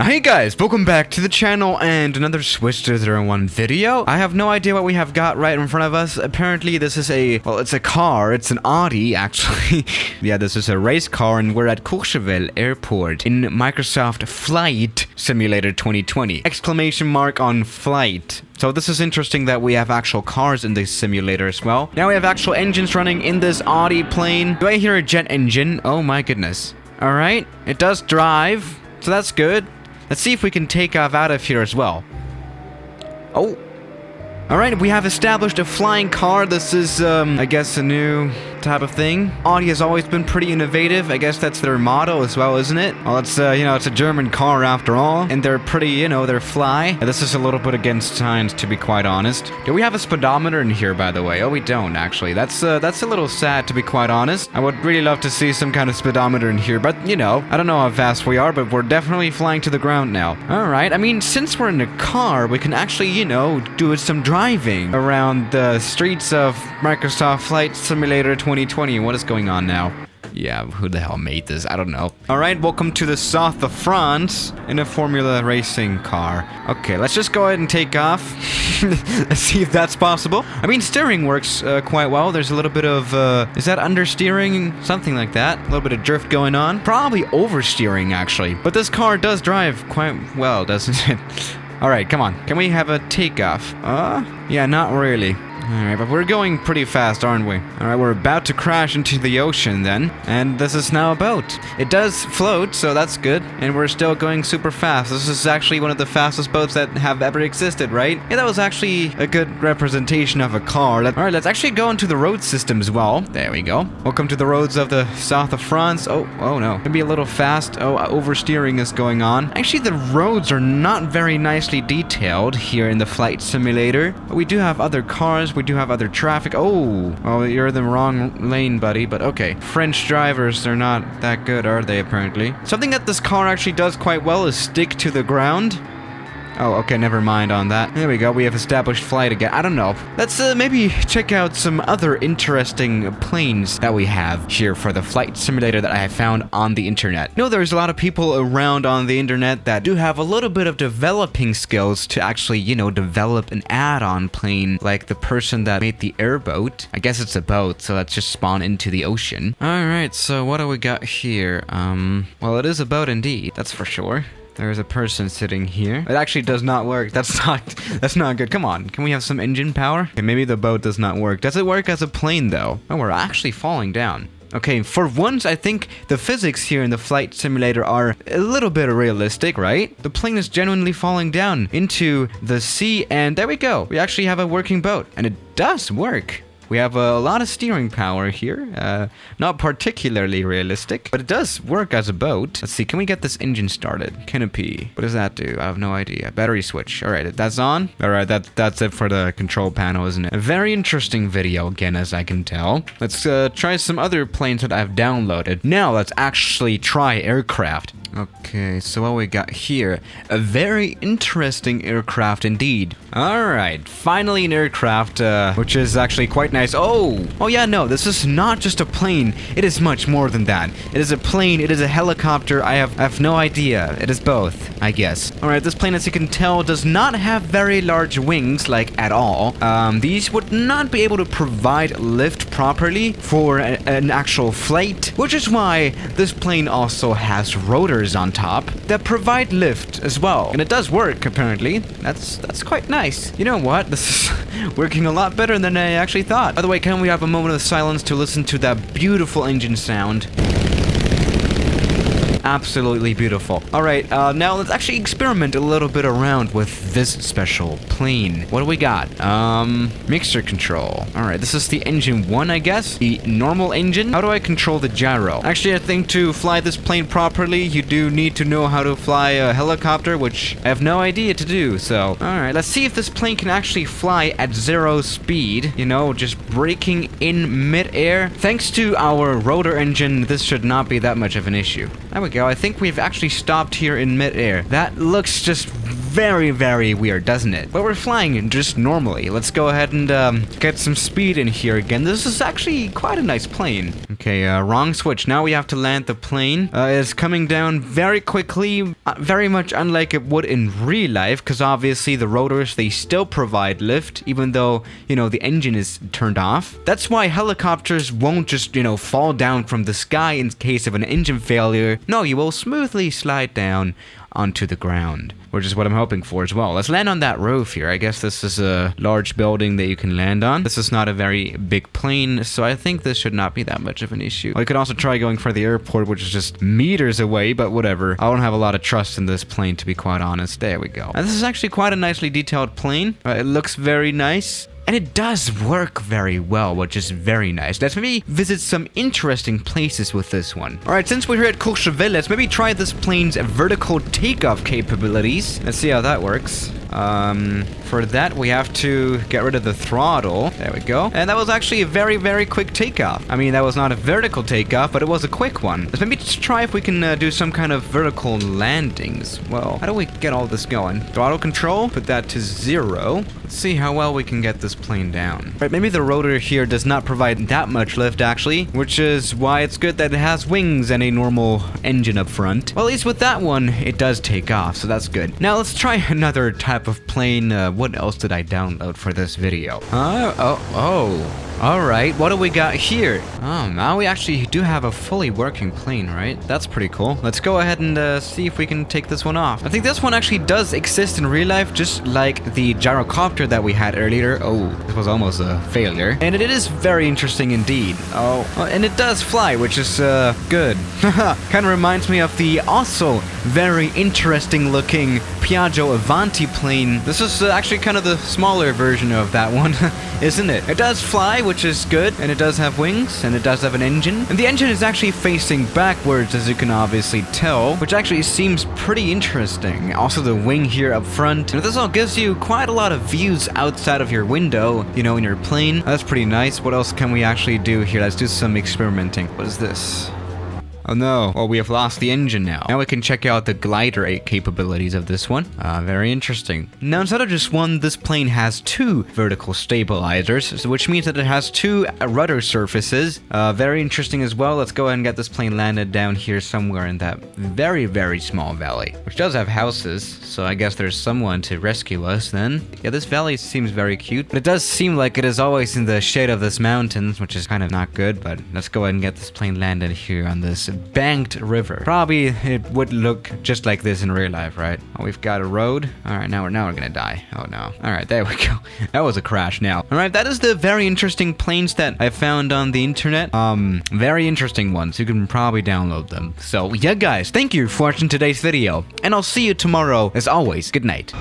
Hey guys, welcome back to the channel and another Swiss 001 video. I have no idea what we have got right in front of us. Apparently this is it's a car. It's an Audi actually. Yeah, this is a race car and we're at Courchevel Airport in Microsoft Flight Simulator 2020. Exclamation mark on flight. So this is interesting that we have actual cars in this simulator as well. Now we have actual engines running in this Audi plane. Do I hear a jet engine? Oh my goodness. All right, it does drive, so that's good. Let's see if we can take off out of here as well. Oh. Alright, we have established a flying car. This is, I guess a new type of thing. Audi has always been pretty innovative. I guess that's their motto as well, isn't it? Well, it's, it's a German car after all. And they're pretty, they're fly. This is a little bit against science, to be quite honest. Do we have a speedometer in here, by the way? Oh, we don't, actually. That's a little sad, to be quite honest. I would really love to see some kind of speedometer in here. But, I don't know how fast we are, but we're definitely flying to the ground now. Alright, I mean, since we're in a car, we can actually, do some driving around the streets of Microsoft Flight Simulator 2020. What is going on now? Yeah, who the hell made this? I don't know. Alright, welcome to the south of France in a Formula racing car. Okay, let's just go ahead and take off. Let's see if that's possible. I mean, steering works quite well. There's a little bit of, is that understeering? Something like that. A little bit of drift going on. Probably oversteering, actually. But this car does drive quite well, doesn't it? Alright, come on. Can we have a takeoff? Yeah, not really. Alright, but we're going pretty fast, aren't we? Alright, we're about to crash into the ocean then. And this is now a boat. It does float, so that's good. And we're still going super fast. This is actually one of the fastest boats that have ever existed, right? Yeah, that was actually a good representation of a car. Alright, let's actually go into the road system as well. There we go. Welcome to the roads of the south of France. Oh no. Maybe a little fast. Oh, oversteering is going on. Actually, the roads are not very nicely detailed here in the flight simulator. But we do have other cars. We do have other traffic. Oh, you're in the wrong lane, buddy, but okay. French drivers, they're not that good, are they, apparently? Something that this car actually does quite well is stick to the ground. Oh, okay, never mind on that. There we go, we have established flight again. I don't know. Let's maybe check out some other interesting planes that we have here for the flight simulator that I have found on the internet. There's a lot of people around on the internet that do have a little bit of developing skills to actually, develop an add-on plane, like the person that made the Airboat. I guess it's a boat, so let's just spawn into the ocean. Alright, so what do we got here? Well, it is a boat indeed, that's for sure. There's a person sitting here. It actually does not work. That's not good. Come on. Can we have some engine power? Okay, maybe the boat does not work. Does it work as a plane, though? Oh, we're actually falling down. Okay, for once, I think the physics here in the flight simulator are a little bit realistic, right? The plane is genuinely falling down into the sea, and there we go. We actually have a working boat, and it does work. We have a lot of steering power here. Not particularly realistic, but it does work as a boat. Let's see, can we get this engine started? Canopy. What does that do? I have no idea. Battery switch. All right, that's on. All right, that's it for the control panel, isn't it? A very interesting video, again, as I can tell. Let's try some other planes that I've downloaded. Now, let's actually try aircraft. Okay, so what we got here? A very interesting aircraft indeed. Alright, finally an aircraft, which is actually quite nice. Oh yeah, no, this is not just a plane. It is much more than that. It is a plane, it is a helicopter. I have no idea. It is both, I guess. Alright, this plane, as you can tell, does not have very large wings, like at all. These would not be able to provide lift properly for an actual flight, which is why this plane also has rotors on top that provide lift as well, and it does work apparently. That's quite nice. You know what? This is working a lot better than I actually thought. By the way, can we have a moment of silence to listen to that beautiful engine sound? Absolutely beautiful. Alright, now let's actually experiment a little bit around with this special plane. What do we got? Mixture control. Alright, this is the engine 1, I guess. The normal engine. How do I control the gyro? Actually, I think to fly this plane properly, you do need to know how to fly a helicopter, which I have no idea to do, so. Alright, let's see if this plane can actually fly at 0 speed. Just braking in mid-air. Thanks to our rotor engine, this should not be that much of an issue. There we go. I think we've actually stopped here in mid-air. That looks just very, very weird, doesn't it? But we're flying just normally. Let's go ahead and get some speed in here again. This is actually quite a nice plane. Okay, wrong switch. Now we have to land the plane. It's coming down very quickly, very much unlike it would in real life, because obviously the rotors, they still provide lift, even though, you know, the engine is turned off. That's why helicopters won't just, you know, fall down from the sky in case of an engine failure. No, you will smoothly slide down onto the ground, which is what I'm hoping for as well. Let's land on that roof here. I guess this is a large building that you can land on. This is not a very big plane, so I think this should not be that much of an issue. I could also try going for the airport, which is just meters away, but whatever. I don't have a lot of trust in this plane, to be quite honest. There we go. And this is actually quite a nicely detailed plane. It looks very nice. And it does work very well, which is very nice. Let's maybe visit some interesting places with this one. Alright, since we're here at Courchevel, let's maybe try this plane's vertical takeoff capabilities. Let's see how that works. For that, we have to get rid of the throttle. There we go. And that was actually a very, very quick takeoff. I mean, that was not a vertical takeoff, but it was a quick one. Let's maybe just try if we can do some kind of vertical landings. Well, how do we get all this going? Throttle control, put that to 0. Let's see how well we can get this plane down. Right, maybe the rotor here does not provide that much lift, actually, which is why it's good that it has wings and a normal engine up front. Well, at least with that one, it does take off, so that's good. Now, let's try another type of plane. What else did I download for this video? Alright, what do we got here? Oh, now we actually do have a fully working plane, right? That's pretty cool. Let's go ahead and see if we can take this one off. I think this one actually does exist in real life, just like the gyrocopter that we had earlier. Oh, this was almost a failure. And it is very interesting indeed. Oh, and it does fly, which is good. Kind of reminds me of the also very interesting looking Piaggio Avanti plane. This is actually kind of the smaller version of that one, isn't it? It does fly, which is good, and it does have wings, and it does have an engine. And the engine is actually facing backwards, as you can obviously tell, which actually seems pretty interesting. Also, the wing here up front. And this all gives you quite a lot of views outside of your window, you know, in your plane. That's pretty nice. What else can we actually do here? Let's do some experimenting. What is this? Oh no, well, we have lost the engine now. Now we can check out the glider capabilities of this one. Very interesting. Now, instead of just one, this plane has 2 vertical stabilizers, which means that it has 2 rudder surfaces. Very interesting as well. Let's go ahead and get this plane landed down here somewhere in that very, very small valley, which does have houses, so I guess there's someone to rescue us then. Yeah, this valley seems very cute, but it does seem like it is always in the shade of this mountains, which is kind of not good, but let's go ahead and get this plane landed here on this banked river. Probably it would look just like this in real life, right? Oh, we've got a road. All right, now we're gonna die. Oh no. All right, there we go. That was a crash now. All right, that is the very interesting planes that I found on the internet. Very interesting ones. You can probably download them. So yeah, guys, thank you for watching today's video, and I'll see you tomorrow. As always, good night.